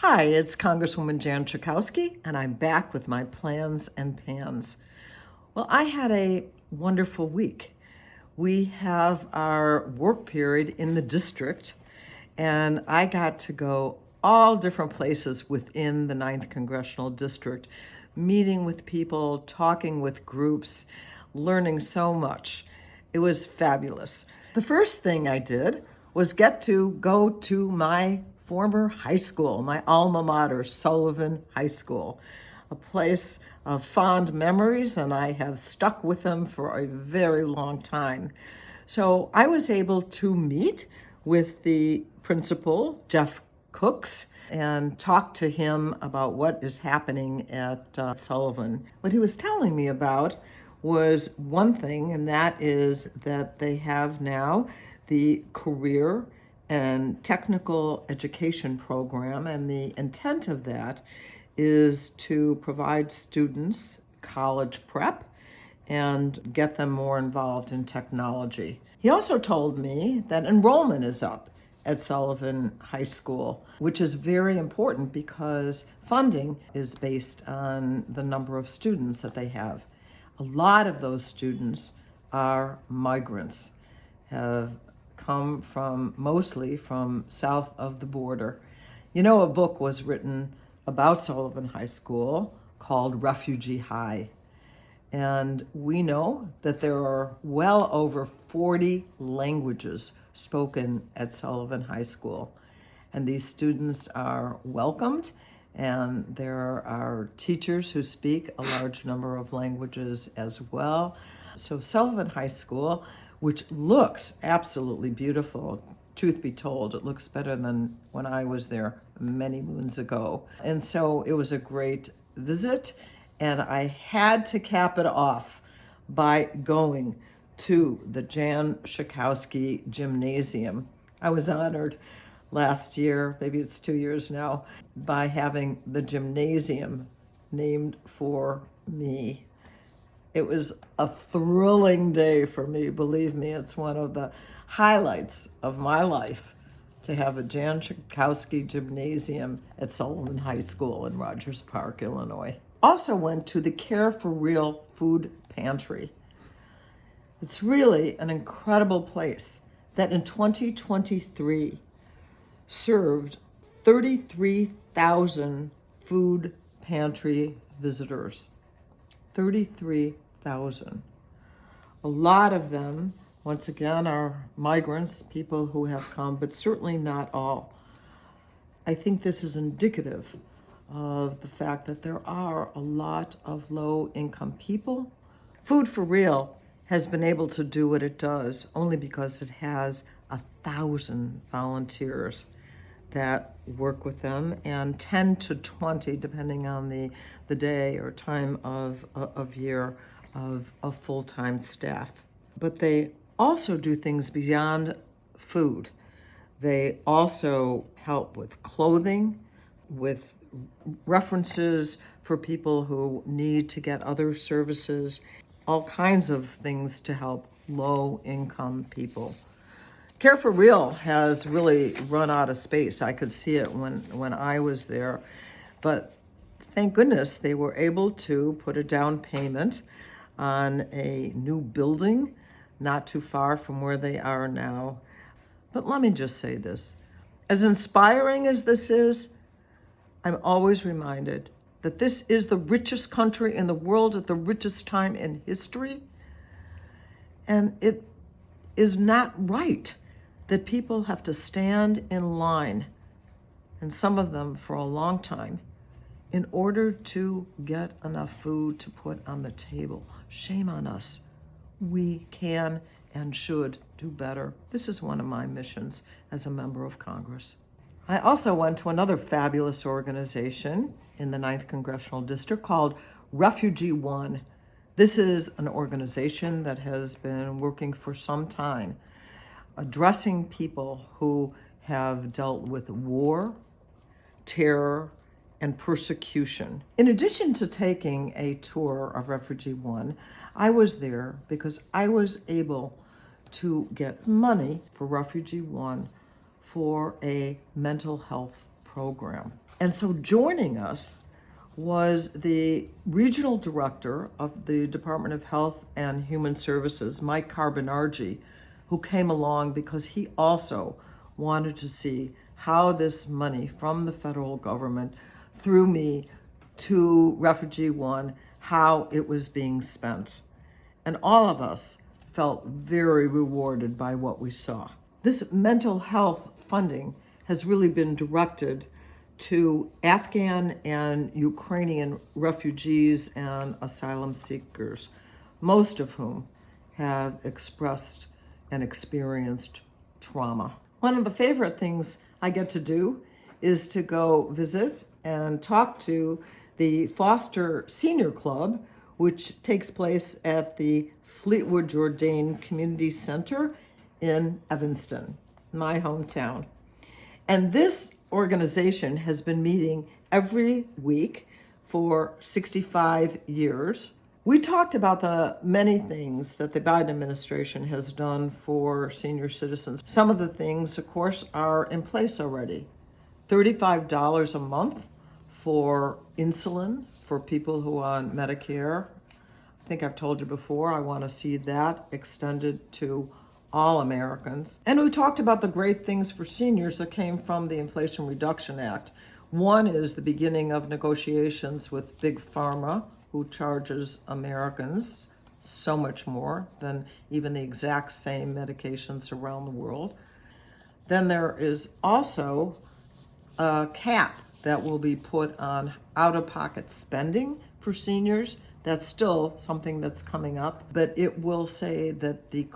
Hi, it's Congresswoman Jan Schakowsky, and I'm back with my plans and pans. Well, I had a wonderful week. We have our work period in the district, and I got to go all different places within the 9th Congressional District, meeting with people, talking with groups, learning so much. It was fabulous. The first thing I did was get to go to my former high school, my alma mater, Sullivan High School, a place of fond memories, and I have stuck with them for a very long time. So I was able to meet with the principal, Jeff Cooks, and talk to him about what is happening at Sullivan. What he was telling me about was one thing, and that is that they have now the career and technical education program, and the intent of that is to provide students college prep and get them more involved in technology. He also told me that enrollment is up at Sullivan High School, which is very important because funding is based on the number of students that they have. A lot of those students are migrants, have come mostly from south of the border. You know, a book was written about Sullivan High School called Refugee High. And we know that there are well over 40 languages spoken at Sullivan High School. And these students are welcomed, and there are teachers who speak a large number of languages as well. So Sullivan High School, which looks absolutely beautiful, truth be told, it looks better than when I was there many moons ago. And so it was a great visit, and I had to cap it off by going to the Jan Schakowsky Gymnasium. I was honored last year, maybe it's 2 years now, by having the gymnasium named for me. It was a thrilling day for me. Believe me, it's one of the highlights of my life to have a Jan Schakowsky Gymnasium at Sullivan High School in Rogers Park, Illinois. Also went to the Care for Real food pantry. It's really an incredible place that in 2023 served 33,000 food pantry visitors. 33,000. A lot of them, once again, are migrants, people who have come, but certainly not all. I think this is indicative of the fact that there are a lot of low-income people. Food for Real has been able to do what it does only because it has 1,000 volunteers that work with them, and 10 to 20, depending on the day or time of year, of full-time staff. But they also do things beyond food. They also help with clothing, with references for people who need to get other services, all kinds of things to help low-income people. Care for Real has really run out of space. I could see it when I was there. But thank goodness they were able to put a down payment on a new building not too far from where they are now. But let me just say this. As inspiring as this is, I'm always reminded that this is the richest country in the world at the richest time in history. And it is not right that people have to stand in line, and some of them for a long time, in order to get enough food to put on the table. Shame on us. We can and should do better. This is one of my missions as a member of Congress. I also went to another fabulous organization in the 9th Congressional District called Refugee One. This is an organization that has been working for some time, addressing people who have dealt with war, terror, and persecution. In addition to taking a tour of Refugee One, I was there because I was able to get money for Refugee One for a mental health program. And so joining us was the regional director of the Department of Health and Human Services, Mike Carbonargi, who came along because he also wanted to see how this money from the federal government through me to Refugee One, how it was being spent. And all of us felt very rewarded by what we saw. This mental health funding has really been directed to Afghan and Ukrainian refugees and asylum seekers, most of whom have expressed and experienced trauma. One of the favorite things I get to do is to go visit and talk to the Foster Senior Club, which takes place at the Fleetwood Jourdain Community Center in Evanston, my hometown. And this organization has been meeting every week for 65 years. We talked about the many things that the Biden administration has done for senior citizens. Some of the things, of course, are in place already. $35 a month for insulin for people who are on Medicare. I think I've told you before, I want to see that extended to all Americans. And we talked about the great things for seniors that came from the Inflation Reduction Act. One is the beginning of negotiations with Big Pharma, who charges Americans so much more than even the exact same medications around the world. Then there is also a cap that will be put on out-of-pocket spending for seniors. That's still something that's coming up, but it will say that the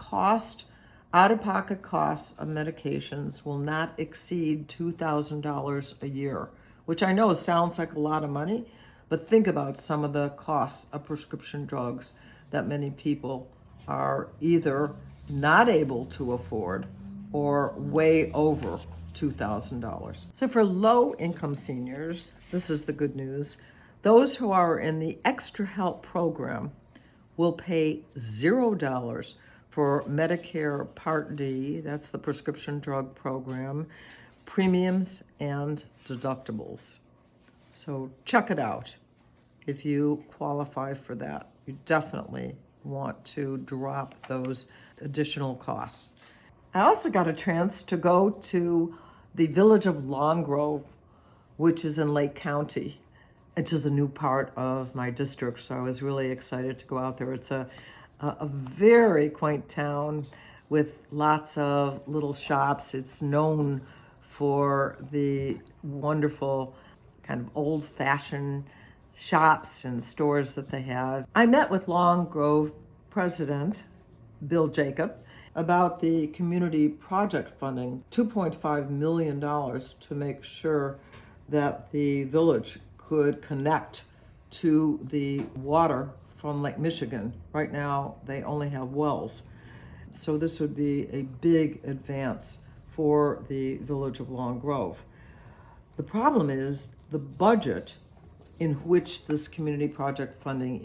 out-of-pocket costs of medications will not exceed $2,000 a year, which I know sounds like a lot of money, but think about some of the costs of prescription drugs that many people are either not able to afford or way over $2,000. So for low-income seniors, this is the good news. Those who are in the Extra Help program will pay $0 for Medicare Part D, that's the prescription drug program, premiums and deductibles. So check it out. If you qualify for that, you definitely want to drop those additional costs. I also got a chance to go to the village of Long Grove, which is in Lake County. It's just a new part of my district, so I was really excited to go out there. It's a very quaint town with lots of little shops. It's known for the wonderful kind of old-fashioned shops and stores that they have. I met with Long Grove president, Bill Jacob, about the community project funding, $2.5 million to make sure that the village could connect to the water from Lake Michigan. Right now, they only have wells. So this would be a big advance for the village of Long Grove. The problem is the budget in which this community project funding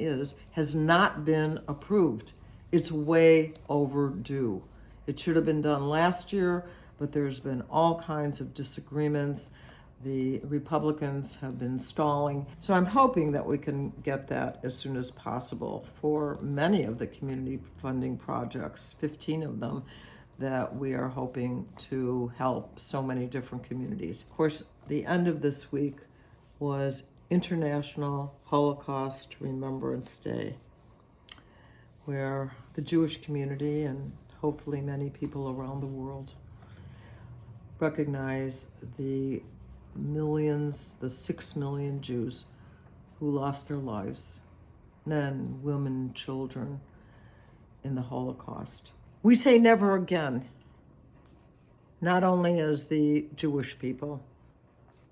has not been approved. It's way overdue. It should have been done last year, but there's been all kinds of disagreements. The Republicans have been stalling. So I'm hoping that we can get that as soon as possible for many of the community funding projects, 15 of them, that we are hoping to help so many different communities. Of course, the end of this week was International Holocaust Remembrance Day, where the Jewish community and hopefully many people around the world recognize the millions, the 6 million Jews who lost their lives, men, women, children, in the Holocaust. We say never again, not only as the Jewish people,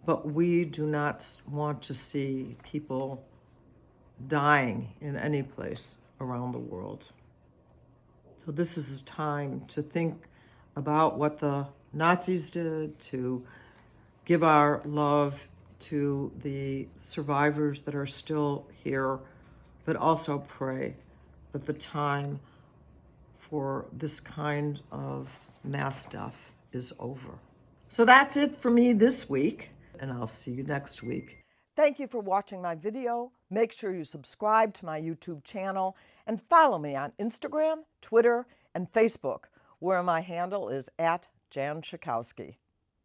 but we do not want to see people dying in any place around the world. So this is a time to think about what the Nazis did, to give our love to the survivors that are still here, but also pray that the time for this kind of mass death is over. So that's it for me this week. and I'll see you next week. Thank you for watching my video. Make sure you subscribe to my YouTube channel and follow me on Instagram, Twitter, and Facebook, where my handle is @Jan Schakowsky.